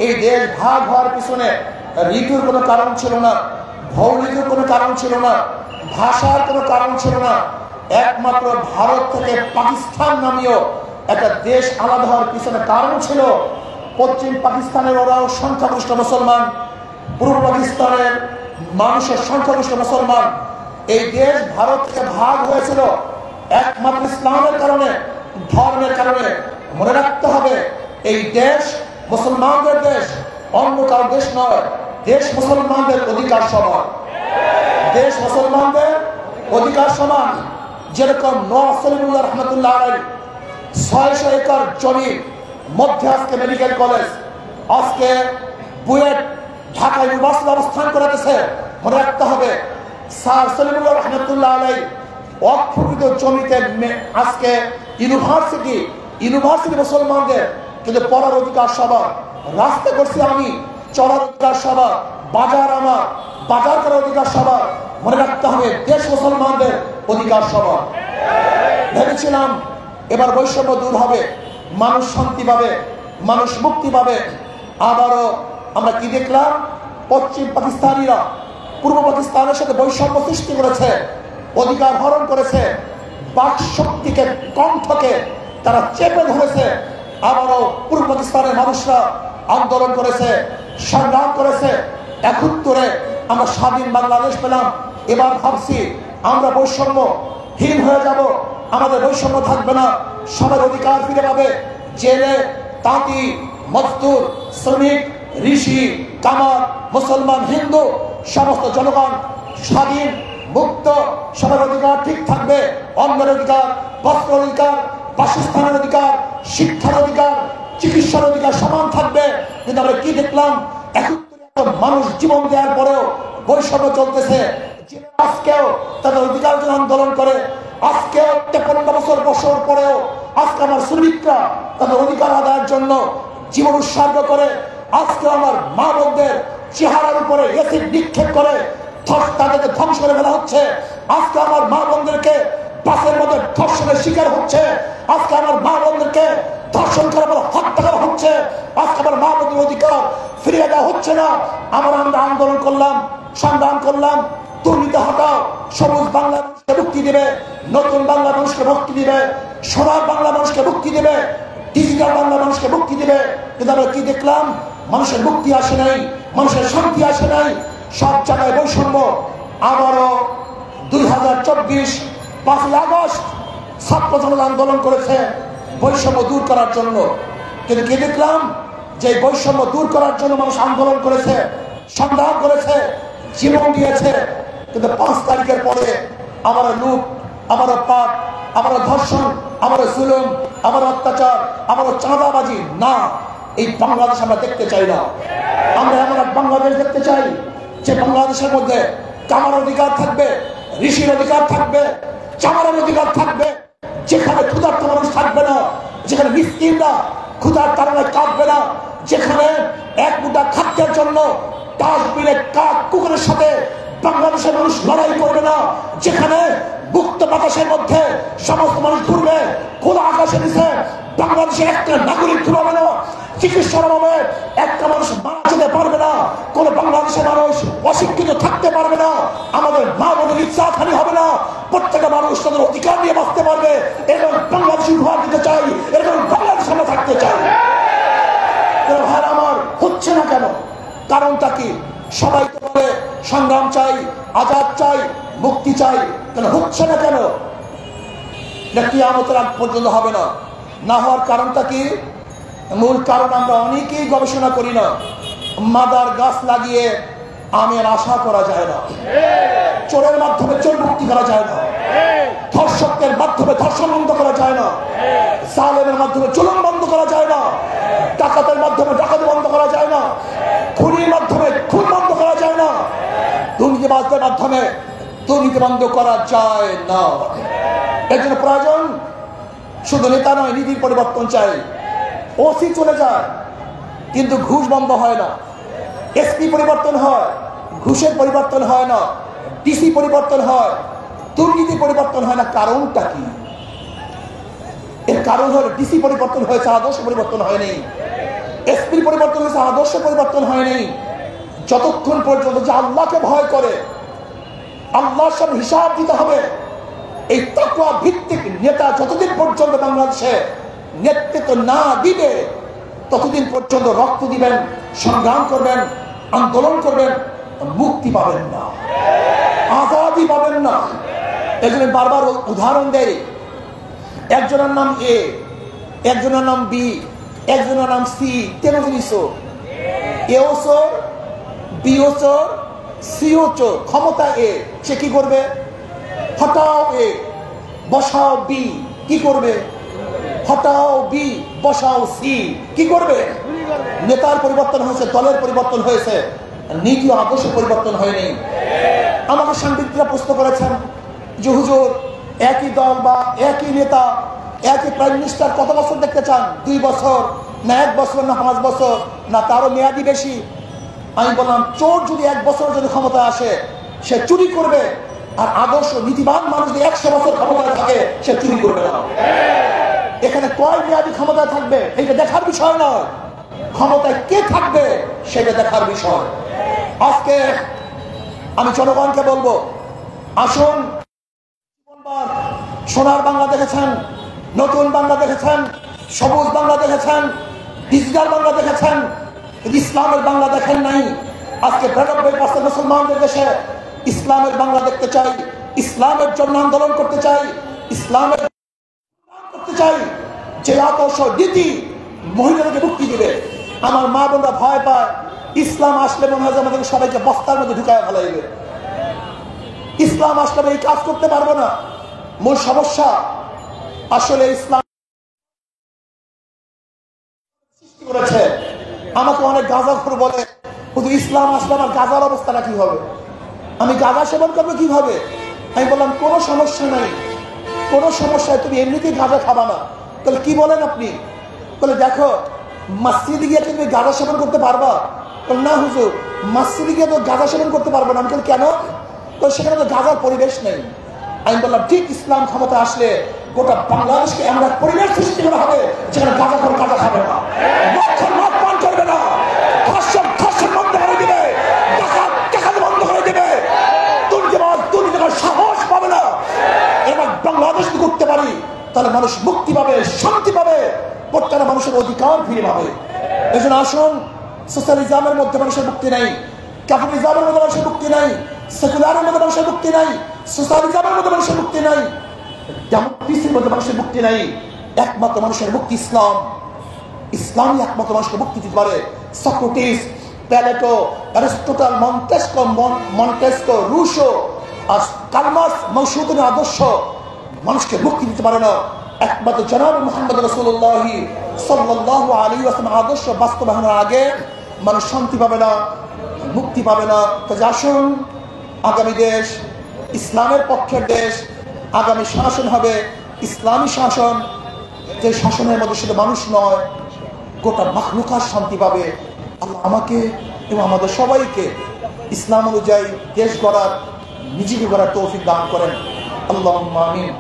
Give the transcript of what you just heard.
এই দেশ ভাগ হওয়ার পিছনে ঋতুর কোনো কারণ ছিল না, ভৌগোলিক কোনো কারণ ছিল না, ভাষার কোনো কারণ ছিল না। একমাত্র ভারত থেকে পাকিস্তান নামীয় একটা দেশ আলাদা হওয়ার পিছনে কারণ ছিল পশ্চিম পাকিস্তানের ওরাও সংখ্যাগরিষ্ঠ মুসলমান, পূর্ব পাকিস্তানের মানুষের সংখ্যাগরিষ্ঠ মুসলমান। এই দেশ ভারত থেকে ভাগ হয়েছিল একমাত্র ইসলামের কারণে, ধর্মের কারণে। মনে রাখতে হবে এই দেশ মুসলমানদের দেশ, অন্য কারো দেশ নয়। দেশ মুসলমানদের অধিকার সমান, দেশ মুসলমানদের অধিকার সমান। যেরকম নওয়াজ সলিমুল্লাহ রহমতুল্লাহ আলাইহি 600 একর জমির মধ্যে আজকে মেডিকেল কলেজ, আজকে বুয়েট ঢাকা ইউনিভার্সিটি অবস্থান করেছে। মনে রাখতে হবে স্যার সলিমুল্লাহ রহমতুল্লাহ আলাইহি অক্ষুণ্ণ জমিতে আজকে ইউনিভার্সিটি মুসলমানদের, কিন্তু পড়ার অধিকার সবার। রাস্তা করছি আমি, চলার অধিকার সবার, বাজার আমার, বাজার করার অধিকার সবার। মনে রাখতে হবে দেশ মুসলমানদের অধিকার সবার। ভেবেছিলাম এবার বৈষম্য দূর হবে, মানুষ শান্তি পাবে, মানুষ মুক্তি পাবে। আবারও আমরা কি দেখলাম? পশ্চিম পাকিস্তানিরা পূর্ব পাকিস্তানের সাথে বৈষম্য সৃষ্টি করেছে, অধিকার হরণ করেছে, বাক শক্তিকে, কণ্ঠকে তারা চেপে ধরেছে। আবারও পূর্ব পাকিস্তানের মানুষরা আন্দোলন করেছে, সংগ্রাম করেছে। 71-এ আমরা স্বাধীন বাংলাদেশ পেলাম। এবার ভাবছি আমরা বৈষম্যহীন হয়ে যাব, আমাদের বৈষম্য থাকবে না, সবার অধিকার ফিরে পাবে। জেলে, তাঁতি, মজদুর, শ্রমিক, ঋষি, কামার, মুসলমান, হিন্দু সমস্ত জনগণ স্বাধীন, মুক্ত, সবার অধিকার ঠিক থাকবে। অন্যের অধিকার, বস্ত্র অধিকার, বাসস্থানের অধিকার, শিক্ষার অধিকার, চিকিৎসার অধিকার সমান থাকবে। কিন্তু আমরা কি দেখলাম? এখন মানুষ জীবন দেওয়ার পরেও বৈষম্য চলতেছে। আজকেও তাদের অধিকার জন্য আন্দোলন করে, আজকেও 53 বছর বছর পরেও আজকে আমার শ্রমিকরা তাদের অধিকার আদায়ের জন্য জীবন উৎসর্গ করে। আজকে আমার মা বোনদের চেহারার উপরে এসিড নিক্ষেপ করে তাদেরকে ধ্বংস করে ফেলা হচ্ছে। আজকে আমার মা বোনদেরকে বাসের মধ্যে ধর্ষণের শিকার হচ্ছে। আজকে আমার মা বোনদেরকে ধর্ষণ করার পর হত্যা করা হচ্ছে। আজকে আমার মা বোনদের অধিকার ফিরিয়ে দেওয়া হচ্ছে না। আমরা আন্দোলন করলাম, সংগ্রাম করলাম, দুর্নীতি হটাও, সবুজ বাংলা মানুষকে মুক্তি দিবে, নতুন বাংলা মানুষকে মুক্তি দিবে, সোনার বাংলা মানুষকে মুক্তি দিবে, ডিজিটাল বাংলা মানুষকে মুক্তি দিবে। কিন্তু আমরা কি দেখলাম? মানুষের মুক্তি আসে নাই, মানুষের শান্তি আসে নাই, সব জায়গায় বৈষম্য। আবারও 2024 5 আগস্ট ছাত্র জনতা আন্দোলন করেছে বৈষম্য দূর করার জন্য। কিন্তু কি দেখলাম? যে বৈষম্য দূর করার জন্য মানুষ আন্দোলন করেছে, সংগ্রাম করেছে, জীবন দিয়েছে। কিন্তু 5 তারিখের পরে আমার লুট, আমার পাপ, আমার ধর্ষণ, আমার জুলুম, আমার অত্যাচার, আমার চাঁদাবাজি না, এই বাংলাদেশ আমরা দেখতে চাই না। আমরা এমন এক বাংলাদেশ দেখতে চাই যে বাংলাদেশের মধ্যে কামার অধিকার থাকবে, ঋষির অধিকার থাকবে, চামারের অধিকার থাকবে, যেখানে ক্ষুধার্ত মানুষ থাকবে না, যেখানে মিসকিনরা ক্ষুধার কারণে কাঁদবে না, যেখানে এক মুঠা খাদ্যের জন্য কাশ্মীরে কাক কুকুরের সাথে বাংলাদেশের মানুষ লড়াই করবে না, যেখানে মুক্ত বাতাসের মধ্যে সমস্ত মানুষ ঘুরবে, খোলা আকাশের নিচে বাংলাদেশে একটা নাগরিক ঘুরাবে না, চিকিৎসার অভাবে একটা মানুষ মারা যেতে পারবে না, কোন বাংলাদেশের মানুষ অশিক্ষিত থাকতে পারবে না, আমাদের মা বোনের ইচ্ছাখানি হবে না, প্রত্যেকটা মানুষ তাদের অধিকার নিয়ে বাঁচতে পারবে। এরকম বাংলাদেশ উপহার দিতে চাই, এরকম বাংলাদেশ আমরা থাকতে চাই। ভাই আমার হচ্ছে না কেন? কারণটা কি? সবাই তো বলে সংগ্রাম চাই, আজাদ চাই, মুক্তি চাই, কেন হচ্ছে না কেন? কিয়ামতের আগ পর্যন্ত হবে না। না হওয়ার কারণটা কি? মূল কারণ আমরা অনেকেই গবেষণা করি না। মাদার গাছ লাগিয়ে আমের আশা করা যায় না, চোরের মাধ্যমে চোর মুক্তি করা যায় না, ধর্ষকের মাধ্যমে ধর্ষণ বন্ধ করা যায় না, জালেমের মাধ্যমে জুলুম বন্ধ করা যায় না, ডাকাতের মাধ্যমে ডাকাতি বন্ধ করা যায় না, খুনির মাধ্যমে খুন বন্ধ করা যায় না, দুর্নীতিবাজদের মাধ্যমে দুর্নীতি বন্ধ করা যায় না। এর জন্য প্রয়োজন শুধু নেতা নয়, নীতির পরিবর্তন চাই। ওসি চলে যায় কিন্তু ঘুষ বন্ধ হয় না, এসপি পরিবর্তন হয়, ঘুষের পরিবর্তন হয় না, ডিসি পরিবর্তন হয়, দুর্নীতি পরিবর্তন হয় না। কারণটা কি? এর কারণ হলো ডিসি পরিবর্তন হয়েছে, আদর্শ পরিবর্তন হয়নি। এসপি পরিবর্তন হয়েছে, আদর্শ পরিবর্তন হয়নি। যতক্ষণ পর্যন্ত যে আল্লাহকে ভয় করে, আল্লাহর সামনে হিসাব দিতে হবে, এই তাকওয়া ভিত্তিক নেতা যতদিন পর্যন্ত বাংলাদেশে নেতৃত্ব না দিবে ততদিন পর্যন্ত রক্ত দিবেন, সংগ্রাম করবেন, আন্দোলন করবেন, মুক্তি পাবেন না, আজাদি পাবেন না। এজন্য বারবার উদাহরণ দেয়, একজনের নাম এ, একজনের নাম বি, একজনের নাম সি, তেরো জিনিস, এও চোর, বিও চোর, সিও চোর। ক্ষমতা এ, সে কি করবে? হটাও এ, বসাও বি, কি করবে? হটাও বি, বসাও সি, কি করবে? নেতার পরিবর্তন হয়েছে, দলের পরিবর্তন হয়েছে, নীতি ও আদর্শ পরিবর্তন হয়নি। আমাকে সাংবাদিকরা প্রশ্ন করেছেন যে হুজুর, একই দল বা একই নেতা, একই প্রাইম মিনিস্টার কত বছর দেখতে চান? 2 বছর না 1 বছর না 5 বছর না তারও মেয়াদি বেশি? আমি বললাম, চোর যদি 1 বছর যদি ক্ষমতায় আসে সে চুরি করবে, আর আদর্শ নীতিবান মানুষ যদি 100 বছর ক্ষমতায় থাকে সে চুরি করবে না। এখানে কয় মেয়াদি ক্ষমতায় থাকবে এটা দেখার বিষয় নয়, ক্ষমতায় কে থাকবে সেটা দেখার বিষয়। আজকে আমি জনগণকে বলবো, আসুন, সোনার বাংলা দেখেছেন, নতুন বাংলা দেখেছেন, সবুজ বাংলা দেখেছেন, ডিজিটাল বাংলা দেখেছেন, ইসলামের বাংলা দেখেন নাই। আজকে 92% মুসলমানদের দেশে ইসলামের বাংলা দেখতে চাই, ইসলামের জন্য আন্দোলন করতে চাই, ইসলামের করতে চাই, যে আদর্শ নীতি মহিলাদেরকে মুক্তি দিবে। আমার মা বোনরা ভয় পায়, ইসলাম আসলে মনে হয় আমাদের সবাইকে বস্তার মধ্যে ঢুকায় ফেলাইবে। ইসলাম আসলে এই কাজ করতে পারবো না। মূল সমস্যা আসলে ইসলাম সৃষ্টি করেছে। আমাকে অনেক গাঁজাখোর বলে, শুধু ইসলাম আসলে আমার গাঁজার অবস্থাটা কি হবে, আমি গাঁজা সেবন করবো কিভাবে? আমি বললাম, কোনো সমস্যা নাই, কোনো সমস্যায় তুমি এমনিতেই গাঁজা খাবা না। তাহলে কি বলেন আপনি? বলে দেখো, মসজিদে গিয়ে তুমি গাঁজা সেবন করতে পারবা? না হুজুর, মসজিদে গিয়ে তো গাঁজা সেবন করতে পারবো না। আমি বলি কেন? তো সেখানে তো গাঁজার পরিবেশ নেই। আমি বললাম, ঠিক ইসলাম ক্ষমতা আসলে গোটা বাংলাদেশকে এমন এক পরিবেশ সৃষ্টি করা হবে যেখানে গাঁজা করে গাঁজা খাবে না, মদ পান করবে না, ধর্ষণ বন্ধ করে দিবে, ডাকাতি বন্ধ করে দিবে, দুর্নীতিবাজ সাহস পাবে না। এবার বাংলাদেশ করতে পারি তাহলে মানুষ মুক্তি পাবে, শান্তি পাবে, প্রত্যেকটা মানুষের অধিকার ফিরে পাবে। এই জন্য আসুন, সোশ্যালিজমের মধ্যে মানুষের মুক্তি নাই, ক্যাপিটালিজমের মধ্যে মানুষের মুক্তি নাই, সেকুলারের মধ্যে মানুষের মুক্তি নাই, সোশ্যালিজমের মধ্যে মানুষের মুক্তি নাই, ডেমোক্রেসির মধ্যে মানুষের মুক্তি নাই। একমাত্র মানুষের মুক্তি ইসলাম। ইসলামই একমাত্র মানুষকে মুক্তি দিতে পারে। Socrates, Plato, Aristotle, Montesquieu, Rousseau আর কার্ল মার্কস মৌসুমীর আদর্শ মানুষকে মুক্তি দিতে পারে না। একমাত্র জনাব মুহাম্মদ রাসূলুল্লাহ সাল্লাল্লাহু আলাইহি ওয়াসাল্লাম আদর্শ বাস্তবায়নের আগে মানুষ শান্তি পাবে না, মুক্তি পাবে না। তো আসুন, আগামী দেশ ইসলামের পক্ষের দেশ, আগামী শাসন হবে ইসলামী শাসন, যে শাসনের মধ্যে শুধু মানুষ নয় গোটা মাখলুকাত শান্তি পাবে। আল্লাহ আমাকে এবং আমাদের সবাইকে ইসলাম অনুযায়ী দেশ গড়ার, নিজেকে গড়ার তৌফিক দান করেন। আল্লাহুম্মা আমিন।